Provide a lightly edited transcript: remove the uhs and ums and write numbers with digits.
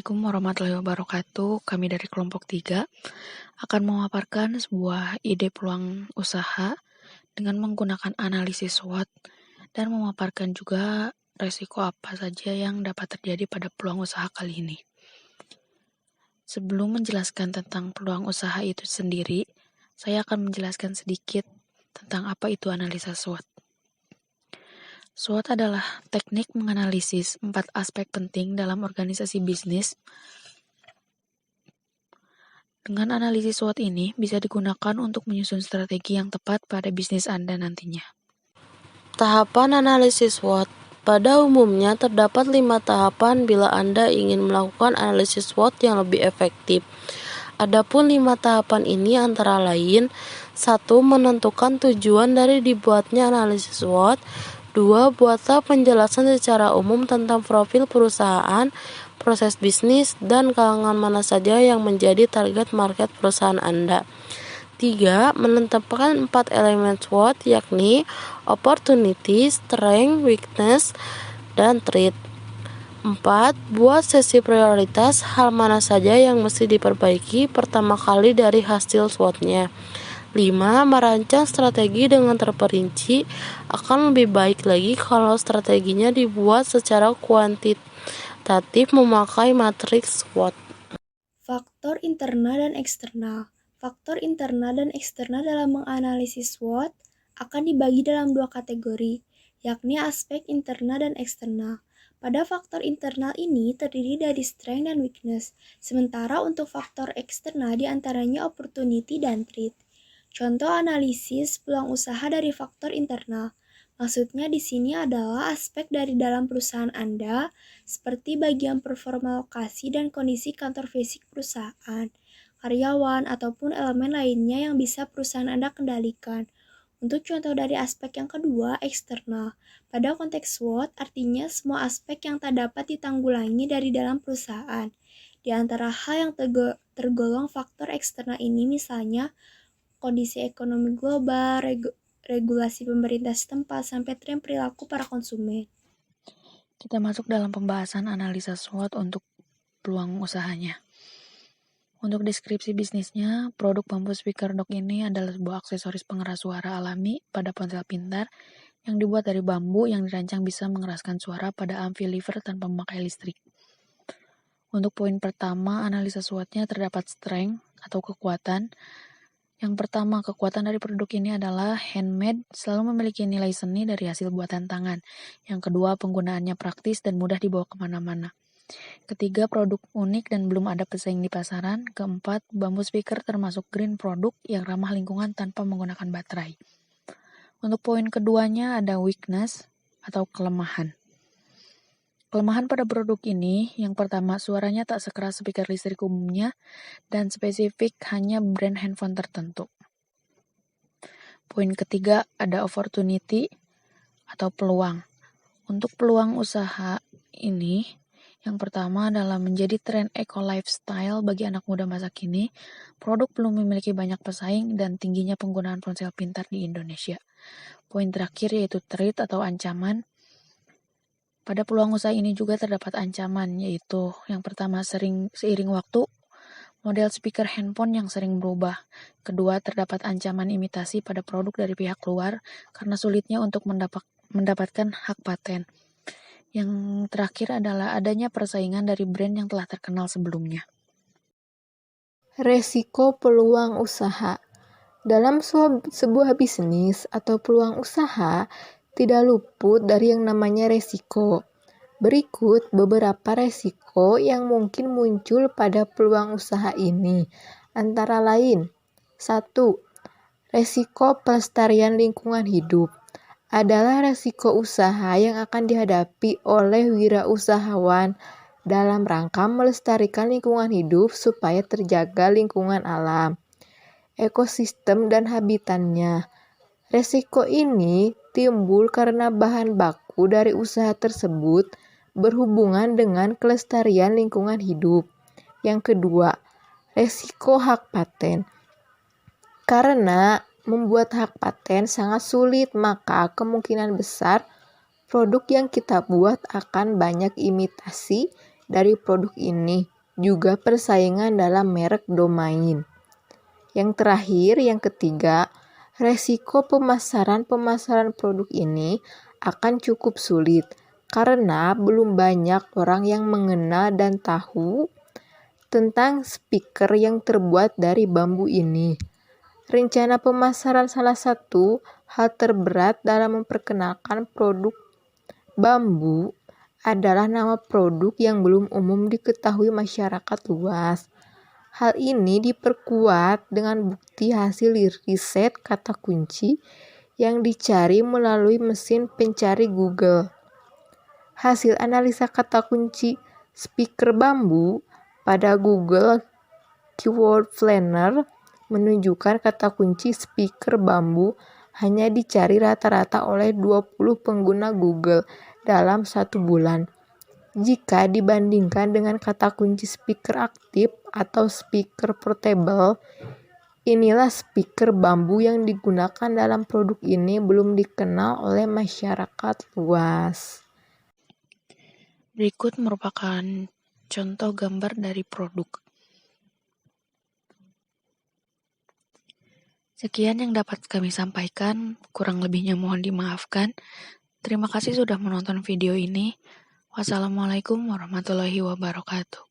Assalamualaikum warahmatullahi wabarakatuh. Kami dari kelompok 3 akan memaparkan sebuah ide peluang usaha dengan menggunakan analisis SWOT dan memaparkan juga resiko apa saja yang dapat terjadi pada peluang usaha kali ini. Sebelum menjelaskan tentang peluang usaha itu sendiri, saya akan menjelaskan sedikit tentang apa itu analisa SWOT. SWOT adalah teknik menganalisis 4 aspek penting dalam organisasi bisnis. Dengan analisis SWOT ini bisa digunakan untuk menyusun strategi yang tepat pada bisnis Anda nantinya. Tahapan analisis SWOT. Pada umumnya terdapat 5 tahapan bila Anda ingin melakukan analisis SWOT yang lebih efektif. Adapun 5 tahapan ini antara lain: 1. Menentukan tujuan dari dibuatnya analisis SWOT. 2. Buatlah penjelasan secara umum tentang profil perusahaan, proses bisnis, dan kalangan mana saja yang menjadi target market perusahaan Anda. 3. Menetapkan 4 elemen SWOT, yakni opportunity, strength, weakness, dan threat. 4. Buat sesi prioritas, hal mana saja yang mesti diperbaiki pertama kali dari hasil SWOT-nya. 5. Merancang strategi dengan terperinci. Akan lebih baik lagi kalau strateginya dibuat secara kuantitatif memakai matriks SWOT. Faktor internal dan eksternal. Faktor internal dan eksternal dalam menganalisis SWOT akan dibagi dalam 2 kategori, yakni aspek internal dan eksternal. Pada faktor internal ini terdiri dari strength dan weakness, sementara untuk faktor eksternal diantaranya opportunity dan threat. Contoh analisis peluang usaha dari faktor internal. Maksudnya di sini adalah aspek dari dalam perusahaan Anda, seperti bagian performa lokasi dan kondisi kantor fisik perusahaan, karyawan, ataupun elemen lainnya yang bisa perusahaan Anda kendalikan. Untuk contoh dari aspek yang kedua, eksternal. Pada konteks SWOT, artinya semua aspek yang tak dapat ditanggulangi dari dalam perusahaan. Di antara hal yang tergolong faktor eksternal ini misalnya kondisi ekonomi global, regulasi pemerintah setempat, sampai tren perilaku para konsumen. Kita masuk dalam pembahasan analisa SWOT untuk peluang usahanya. Untuk deskripsi bisnisnya, produk bambu speaker dock ini adalah sebuah aksesoris pengeras suara alami pada ponsel pintar yang dibuat dari bambu yang dirancang bisa mengeraskan suara pada amplifier tanpa memakai listrik. Untuk poin pertama, analisa SWOT-nya terdapat strength atau kekuatan. Yang pertama, kekuatan dari produk ini adalah handmade, selalu memiliki nilai seni dari hasil buatan tangan. Yang kedua, penggunaannya praktis dan mudah dibawa kemana-mana. Ketiga, produk unik dan belum ada pesaing di pasaran. Keempat, bambu speaker termasuk green produk yang ramah lingkungan tanpa menggunakan baterai. Untuk poin keduanya ada weakness atau kelemahan. Kelemahan pada produk ini, yang pertama, suaranya tak sekeras speaker listrik umumnya dan spesifik hanya brand handphone tertentu. Poin ketiga ada opportunity atau peluang. Untuk peluang usaha ini, yang pertama adalah menjadi tren eco lifestyle bagi anak muda masa kini. Produk belum memiliki banyak pesaing dan tingginya penggunaan ponsel pintar di Indonesia. Poin terakhir yaitu threat atau ancaman. Pada peluang usaha ini juga terdapat ancaman, yaitu yang pertama seiring waktu, model speaker handphone yang sering berubah. Kedua, terdapat ancaman imitasi pada produk dari pihak luar karena sulitnya untuk mendapatkan hak paten. Yang terakhir adalah adanya persaingan dari brand yang telah terkenal sebelumnya. Resiko peluang usaha. Dalam sebuah bisnis atau peluang usaha, tidak luput dari yang namanya resiko. Berikut beberapa resiko yang mungkin muncul pada peluang usaha ini. Antara lain, 1. Resiko pelestarian lingkungan hidup adalah resiko usaha yang akan dihadapi oleh wirausahawan dalam rangka melestarikan lingkungan hidup supaya terjaga lingkungan alam, ekosistem, dan habitatnya. Resiko ini timbul karena bahan baku dari usaha tersebut berhubungan dengan kelestarian lingkungan hidup. Yang kedua, resiko hak paten. Karena membuat hak paten sangat sulit, maka kemungkinan besar produk yang kita buat akan banyak imitasi dari produk ini. juga persaingan dalam merek domain. Yang terakhir, yang ketiga, resiko pemasaran produk ini akan cukup sulit karena belum banyak orang yang mengenal dan tahu tentang speaker yang terbuat dari bambu ini. Rencana pemasaran salah satu hal terberat dalam memperkenalkan produk bambu adalah nama produk yang belum umum diketahui masyarakat luas. Hal ini diperkuat dengan bukti hasil riset kata kunci yang dicari melalui mesin pencari Google. Hasil analisa kata kunci speaker bambu pada Google Keyword Planner menunjukkan kata kunci speaker bambu hanya dicari rata-rata oleh 20 pengguna Google dalam 1 bulan. Jika dibandingkan dengan kata kunci speaker aktif atau speaker portable, inilah speaker bambu yang digunakan dalam produk ini belum dikenal oleh masyarakat luas. Berikut merupakan contoh gambar dari produk. Sekian yang dapat kami sampaikan, kurang lebihnya mohon dimaafkan. Terima kasih sudah menonton video ini. Wassalamualaikum warahmatullahi wabarakatuh.